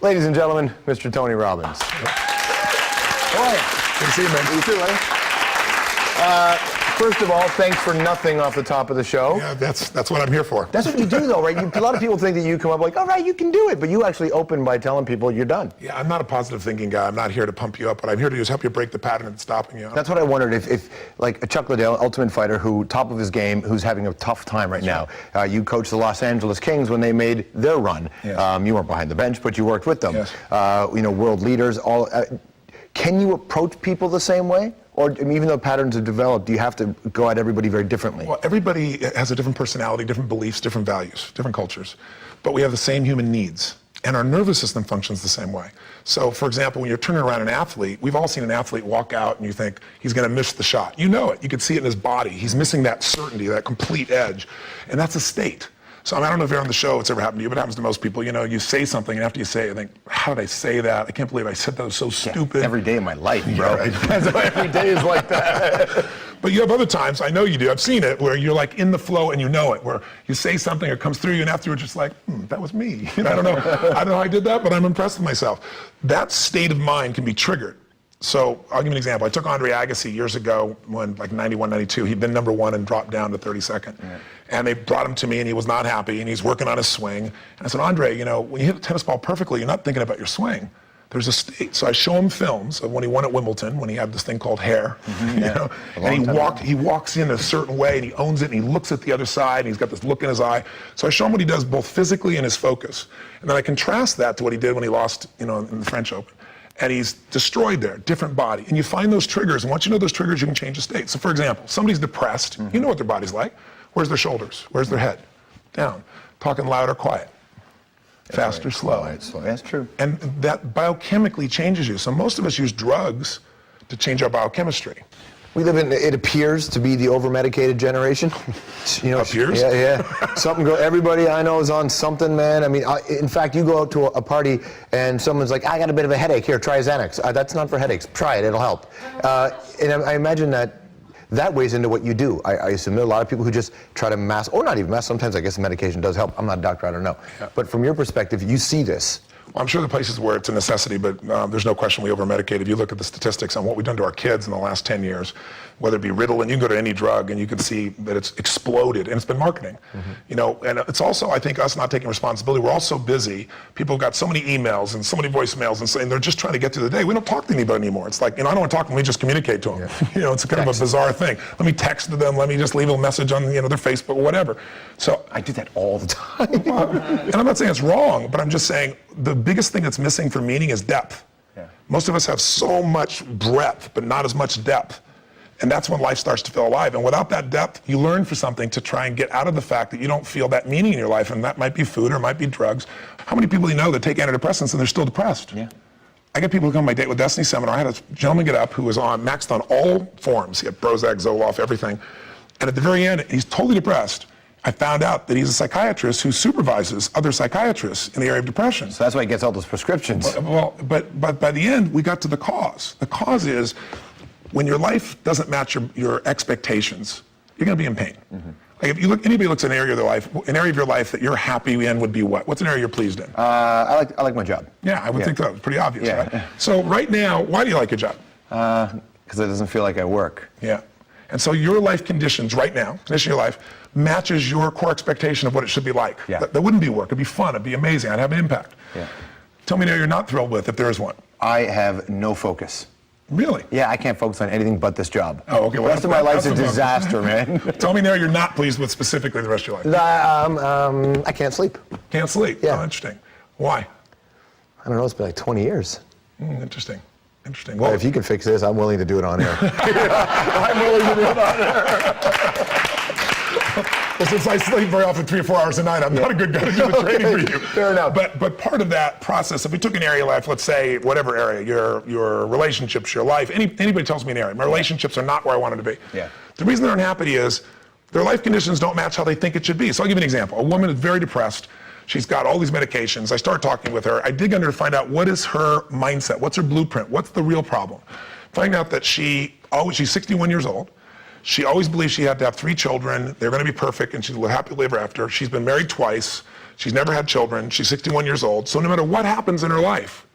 Ladies and gentlemen, Mr. Tony Robbins. Hi. Good to see you, man. You too, buddy. First of all, thanks for nothing off the top of the show. Yeah, that's what I'm here for. That's what you do, though, right? A lot of people think that you come up like, all right, you can do it, but you actually open by telling people you're done. Yeah, I'm not a positive thinking guy. I'm not here to pump you up. What I'm here to do is help you break the pattern that's stopping you. That's what I wondered, if like a Chuck Liddell, Ultimate Fighter, who top of his game, who's having a tough time right now. You coached the Los Angeles Kings when they made their run. Yes. You weren't behind the bench, but you worked with them. Yes. World leaders. Can you approach people the same way? Or even though patterns have developed, do you have to go at everybody very differently? Well, everybody has a different personality, different beliefs, different values, different cultures. But we have the same human needs. And our nervous system functions the same way. So, for example, when you're turning around an athlete, we've all seen an athlete walk out and you think he's going to miss the shot. You know it. You can see it in his body. He's missing that certainty, that complete edge. And that's a state. So I don't know if you're on the show, it's ever happened to you, but it happens to most people. You say something, and after you say it, you think, how did I say that? I can't believe I said that. It was so stupid. Every day of my life, bro. Yeah, right. So every day is like that. But you have other times, I know you do, I've seen it, where you're like in the flow and you know it, where you say something or it comes through you and afterwards it's like, that was me. I don't know how I did that, but I'm impressed with myself. That state of mind can be triggered. So I'll give you an example. I took Andre Agassi years ago when, like 91, 92, he'd been #1 and dropped down to 32nd. Yeah. And they brought him to me and he was not happy and he's working on his swing. And I said, Andre, when you hit a tennis ball perfectly, you're not thinking about your swing. There's a state. So I show him films of when he won at Wimbledon, when he had this thing called hair, and he walks in a certain way and he owns it and he looks at the other side and he's got this look in his eye. So I show him what he does both physically and his focus. And then I contrast that to what he did when he lost, in the French Open. And he's destroyed there, different body. And you find those triggers, and once you know those triggers, you can change the state. So for example, somebody's depressed, you know what their body's like. Where's their shoulders? Where's their head? Down. Talking loud or quiet? Fast or slow? Slow. That's true. And that biochemically changes you. So most of us use drugs to change our biochemistry. We live in, it appears to be the over-medicated generation. Appears? Yeah. Everybody I know is on something, man. I mean, in fact, you go out to a party and someone's like, I got a bit of a headache, here, try Xanax. That's not for headaches, try it, it'll help. And I imagine that weighs into what you do. I assume there are a lot of people who just try to mask, or not even mask, sometimes I guess the medication does help. I'm not a doctor, I don't know. Yeah. But from your perspective, you see this. Well, I'm sure the places where it's a necessity, but there's no question we over-medicate. If you look at the statistics on what we've done to our kids in the last 10 years, whether it be Ritalin, you can go to any drug and you can see that it's exploded, and it's been marketing. And it's also, I think, us not taking responsibility. We're all so busy. People have got so many emails and so many voicemails, and they're just trying to get through the day. We don't talk to anybody anymore. It's like, I don't want to talk to them, we just communicate to them. Yeah. It's kind of a bizarre thing. Let me text to them, let me just leave a message on their Facebook or whatever. So I do that all the time. And I'm not saying it's wrong, but I'm just saying the biggest thing that's missing for meaning is depth. Yeah. Most of us have so much breadth, but not as much depth. And that's when life starts to feel alive. And without that depth, you learn for something to try and get out of the fact that you don't feel that meaning in your life. And that might be food or it might be drugs. How many people do you know that take antidepressants and they're still depressed? Yeah. I get people who come to my Date with Destiny seminar. I had a gentleman get up who was maxed on all forms. He had Prozac, Zoloft, everything. And at the very end, he's totally depressed. I found out that he's a psychiatrist who supervises other psychiatrists in the area of depression. So that's why he gets all those prescriptions. But by the end, we got to the cause. The cause is when your life doesn't match your expectations, you're going to be in pain. Like if you look, anybody looks at an area of your life that you're happy in would be what? What's an area you're pleased in? I like my job. Yeah, I would think that was pretty obvious, right? So right now, why do you like your job? Because it doesn't feel like I work. Yeah. And so your life conditions right now, condition of your life, matches your core expectation of what it should be like. Yeah. That wouldn't be work. It'd be fun. It'd be amazing. I'd have an impact. Yeah. Tell me now you're not thrilled with, if there is one. I have no focus. Really? Yeah, I can't focus on anything but this job. Oh, okay. Well, the rest of my life's a disaster, man. Tell me now you're not pleased with specifically the rest of your life. I can't sleep. Can't sleep? Yeah. Oh, interesting. Why? I don't know. It's been like 20 years. Interesting. Well, if you can fix this, I'm willing to do it on air. I'm willing to do it on air. Well, since I sleep very often 3 or 4 hours a night, I'm not a good guy to do the training for you. Fair enough. But part of that process, if we took an area of life, let's say whatever area, your relationships, your life, anybody tells me an area, my relationships are not where I wanted to be. Yeah. The reason they're unhappy is their life conditions don't match how they think it should be. So I'll give you an example. A woman is very depressed. She's got all these medications. I start talking with her. I dig under to find out what is her mindset, what's her blueprint, what's the real problem. Find out that she's 61 years old. She always believed she had to have 3 children. They're going to be perfect, and she'll happily live ever after. She's been married twice. She's never had children. She's 61 years old. So no matter what happens in her life,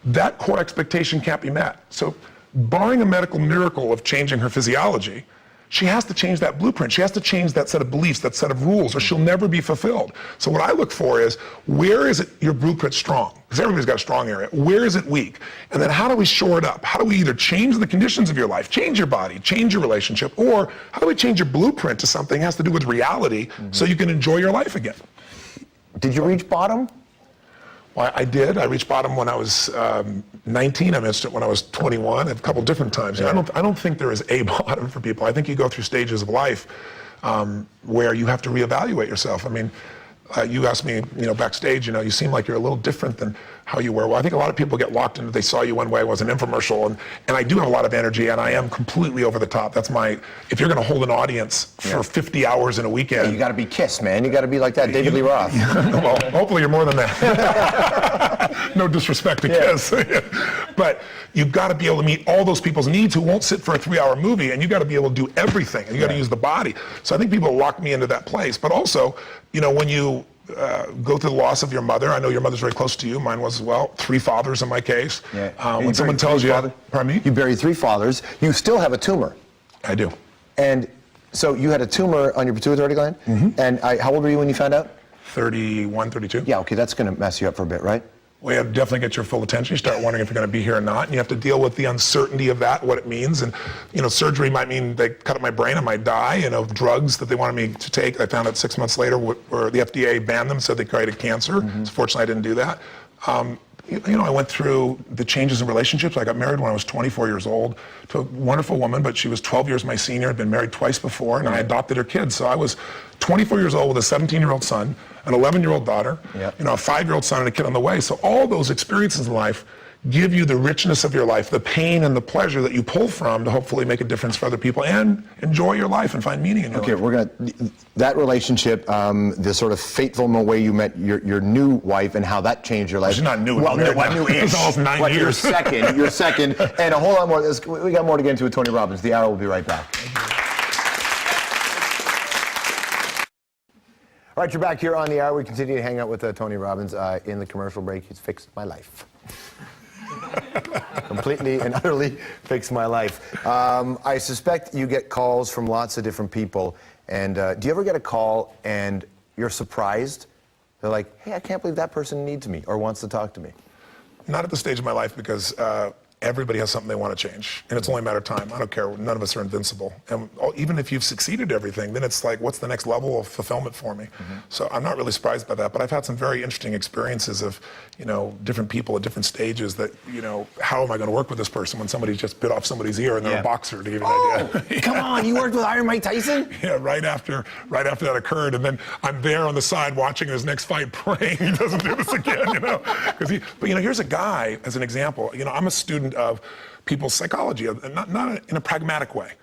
that core expectation can't be met. So barring a medical miracle of changing her physiology, she has to change that blueprint. She has to change that set of beliefs, that set of rules, or she'll never be fulfilled. So what I look for is, where is it your blueprint strong? Because everybody's got a strong area. Where is it weak? And then how do we shore it up? How do we either change the conditions of your life, change your body, change your relationship, or how do we change your blueprint to something that has to do with reality so you can enjoy your life again? Did you reach bottom? Well, I did. I reached bottom when I was 19. I missed it when I was 21, a couple different times. Yeah. I don't think there is a bottom for people. I think you go through stages of life where you have to reevaluate yourself. I mean, you asked me, backstage, you seem like you're a little different than how you were. Well, I think a lot of people get locked into, they saw you one way, it was an infomercial, and I do have a lot of energy, and I am completely over the top. That's if you're going to hold an audience for 50 hours in a weekend. Yeah, you got to be Kiss, man. You got to be like that, David Lee Roth. Well, hopefully you're more than that. No disrespect to Kiss. But you've got to be able to meet all those people's needs who won't sit for a 3-hour movie, and you got to be able to do everything, and you got to use the body. So I think people lock me into that place. But also, when you go through the loss of your mother. I know your mother's very close to you. Mine was as well. 3 fathers in my case. Yeah. When someone tells you, pardon me? You buried 3 fathers. You still have a tumor. I do. And so you had a tumor on your pituitary gland. Mm-hmm. And how old were you when you found out? 31, 32. Yeah, okay, that's going to mess you up for a bit, right? Well, you have to definitely get your full attention. You start wondering if you're going to be here or not, and you have to deal with the uncertainty of that, what it means. And surgery might mean they cut up my brain, I might die. Drugs that they wanted me to take, I found out 6 months later, where the FDA banned them, said they created cancer. Mm-hmm. So fortunately, I didn't do that. I went through the changes in relationships. I got married when I was 24 years old to a wonderful woman, but she was 12 years my senior, had been married twice before, and I adopted her kids. So I was 24 years old with a 17-year-old son, an 11-year-old daughter, a 5-year-old son, and a kid on the way. So all those experiences in life give you the richness of your life, the pain and the pleasure that you pull from to hopefully make a difference for other people and enjoy your life and find meaning in your life. Okay, we're gonna that relationship, the sort of fateful way you met your new wife and how that changed your life. She's not new. Well, new-ish. It's almost 9 years. You're second, and a whole lot more. We got more to get into with Tony Robbins. The Hour will be right back. All right, you're back here on The Hour. We continue to hang out with Tony Robbins. In the commercial break, he's fixed my life. Completely and utterly fixed my life. I suspect you get calls from lots of different people. And do you ever get a call and you're surprised? They're like, hey, I can't believe that person needs me or wants to talk to me. Not at this stage of my life, because everybody has something they want to change, and it's only a matter of time. I don't care. None of us are invincible. And even if you've succeeded at everything, then it's like, what's the next level of fulfillment for me? Mm-hmm. So I'm not really surprised by that, but I've had some very interesting experiences of, different people at different stages that, how am I going to work with this person when somebody just bit off somebody's ear and they're a boxer, to give you an idea. Yeah. Come on, you worked with Iron Mike Tyson? Yeah, right after that occurred, and then I'm there on the side watching his next fight, praying he doesn't do this again, But here's a guy, as an example, I'm a student of people's psychology, not in a pragmatic way.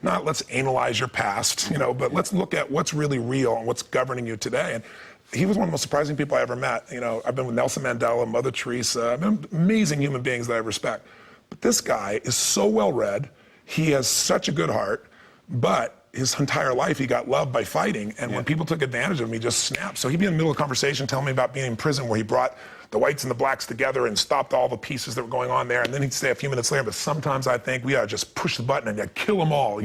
Not let's analyze your past, but let's look at what's really real and what's governing you today. And he was one of the most surprising people I ever met. I've been with Nelson Mandela, Mother Teresa, I've been amazing human beings that I respect. But this guy is so well-read, he has such a good heart, but his entire life he got loved by fighting, and when people took advantage of him, he just snapped. So he'd be in the middle of a conversation telling me about being in prison where he brought the whites and the blacks together and stopped all the pieces that were going on there, and then he'd say a few minutes later, but sometimes I think we ought to just push the button and kill them all.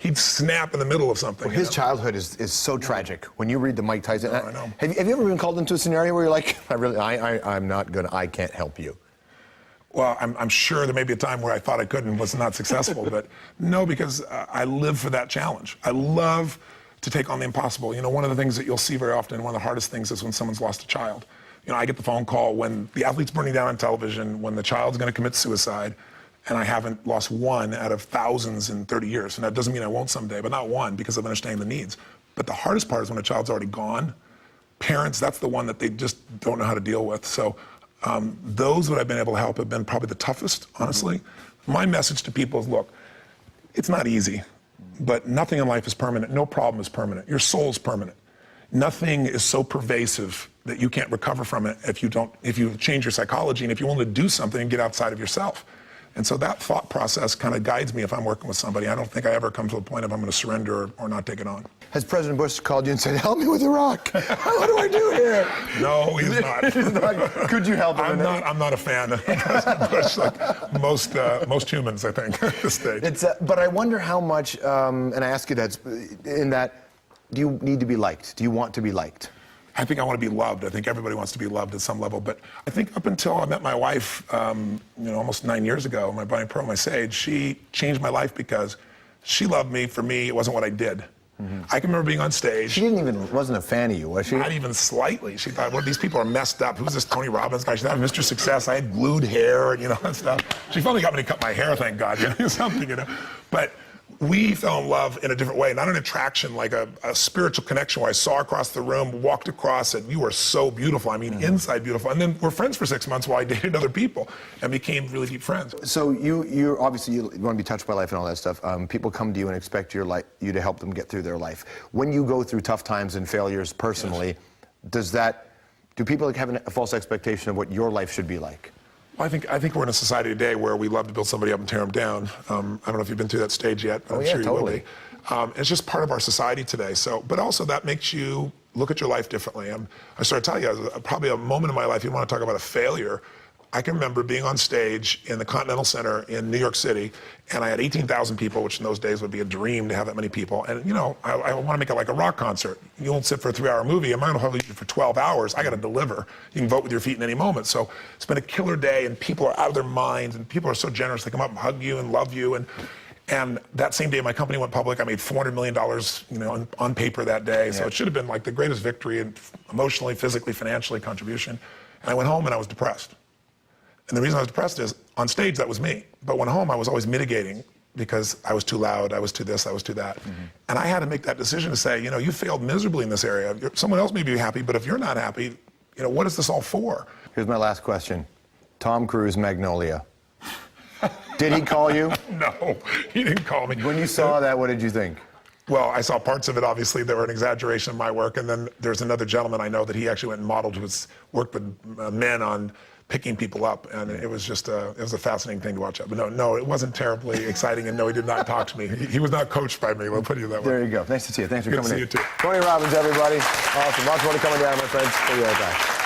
He'd snap in the middle of something. Well, his childhood is so tragic. When you read the Mike Tyson, I know. Have you ever been called into a scenario where you're like, I can't help you? Well, I'm sure there may be a time where I thought I could and was not successful, but no, because I live for that challenge. I love to take on the impossible. One of the things that you'll see very often, one of the hardest things, is when someone's lost a child. I get the phone call when the athlete's burning down on television, when the child's going to commit suicide, and I haven't lost one out of thousands in 30 years. And that doesn't mean I won't someday, but not one, because of understanding the needs. But the hardest part is when a child's already gone. Parents, that's the one that they just don't know how to deal with. So those that I've been able to help have been probably the toughest, honestly. Mm-hmm. My message to people is, look, it's not easy, but nothing in life is permanent. No problem is permanent. Your soul's permanent. Nothing is so pervasive that you can't recover from it if you change your psychology and if you're willing to do something and get outside of yourself. And so that thought process kind of guides me if I'm working with somebody. I don't think I ever come to a point of I'm going to surrender or not take it on. Has President Bush called you and said, help me with Iraq? What do I do here? No, he's not. Could you help him? I'm not a fan of President Bush, like most humans, I think, at this stage. But I wonder how much, and I ask you that, in that, do you need to be liked? Do you want to be liked? I think I want to be loved. I think everybody wants to be loved at some level. But I think up until I met my wife, almost 9 years ago, my Bonnie Pearl, my sage, she changed my life because she loved me for me. It wasn't what I did. Mm-hmm. I can remember being on stage. She wasn't a fan of you, was she? Not even slightly. She thought, well, these people are messed up. Who's this Tony Robbins guy? She thought, Mr. Success. I had glued hair and, that stuff. She finally got me to cut my hair, thank God, something. But we fell in love in a different way, not an attraction, like a spiritual connection where I saw her across the room, walked across, and you are so beautiful. I mean, inside beautiful. And then we're friends for 6 months while I dated other people and became really deep friends. So you're obviously, you want to be touched by life and all that stuff. People come to you and expect you to help them get through their life. When you go through tough times and failures personally, do people have a false expectation of what your life should be like? I think we're in a society today where we love to build somebody up and tear them down. I don't know if you've been through that stage yet, but I'm sure you will be. It's just part of our society today. So, but also that makes you look at your life differently. I started telling you, probably a moment in my life, you want to talk about a failure. I can remember being on stage in the Continental Center in New York City, and I had 18,000 people, which in those days would be a dream to have that many people. And I want to make it like a rock concert. You won't sit for a 3-hour movie. I'm not going to hold you for 12 hours. I got to deliver. You can vote with your feet in any moment. So it's been a killer day, and people are out of their minds, and people are so generous. They come up and hug you and love you. And that same day my company went public, I made $400 million, on paper that day. Yeah. So it should have been like the greatest victory, and emotionally, physically, financially, contribution. And I went home and I was depressed. And the reason I was depressed is, on stage, that was me. But when home, I was always mitigating because I was too loud, I was too this, I was too that. Mm-hmm. And I had to make that decision to say, you failed miserably in this area. Someone else may be happy, but if you're not happy, what is this all for? Here's my last question. Tom Cruise, Magnolia. Did he call you? No, he didn't call me. When you saw that, what did you think? Well, I saw parts of it, obviously, that were an exaggeration of my work. And then there's another gentleman I know that he actually went and modeled, worked with men on picking people up, and it was just it was a fascinating thing to watch. But no, it wasn't terribly exciting, and no, he did not talk to me. He was not coached by me, we'll put it that way. There you go. Nice to see you. Thanks for coming in. Good to see you, too. Tony Robbins, everybody. Awesome. Lots more to coming down, my friends. See you right back.